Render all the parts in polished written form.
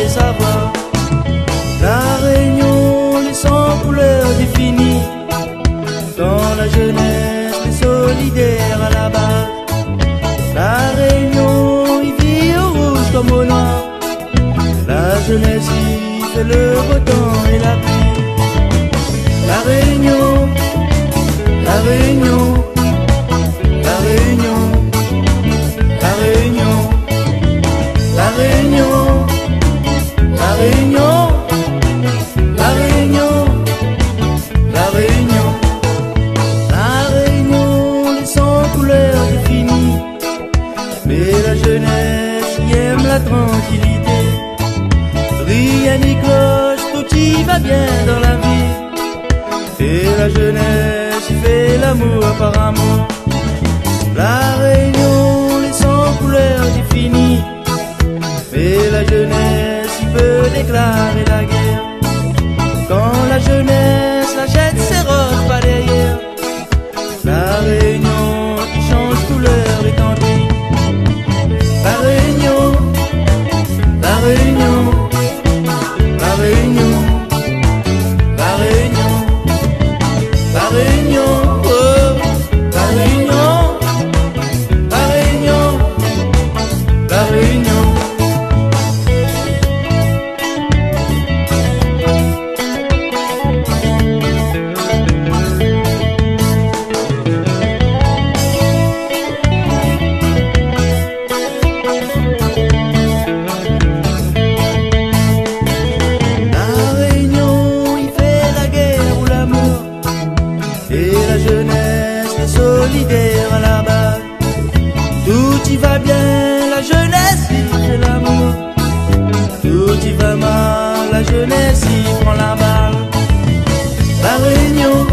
les savoirs. La Réunion, les 100 couleurs définies. Dans la jeunesse, les solidaires à la base. La Réunion, il vit au rouge comme au noir. La jeunesse, il fait le beau temps et la pluie. La Réunion, la Réunion, la Réunion, la Réunion, la Réunion, la Réunion, la Réunion, la Réunion, la Réunion, les 100 couleurs définies. Mais la jeunesse y aime la tranquillité. Rien ni cloche, tout y va bien dans la vie. Et la jeunesse y fait l'amour par amour. La Réunion, les 100 couleurs définies. Mais la jeunesse y peut déclarer la guerre. Quand la jeunesse la jette ses robes par derrière. La Réunion qui change couleur et tant pis. La Réunion, la Réunion, la Réunion, la Réunion, la Réunion, oh, la Réunion, la Réunion, la Réunion. Et la jeunesse est solidaire à la base. Tout y va bien, la jeunesse y fait l'amour. Tout y va mal, la jeunesse y prend la balle. La Réunion,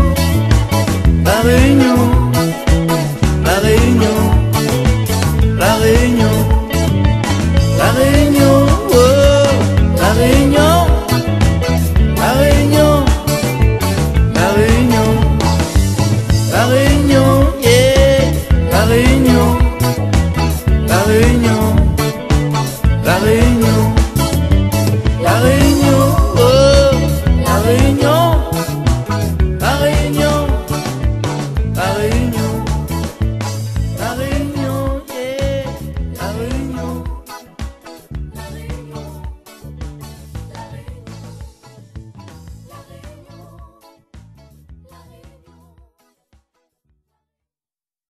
la Réunion.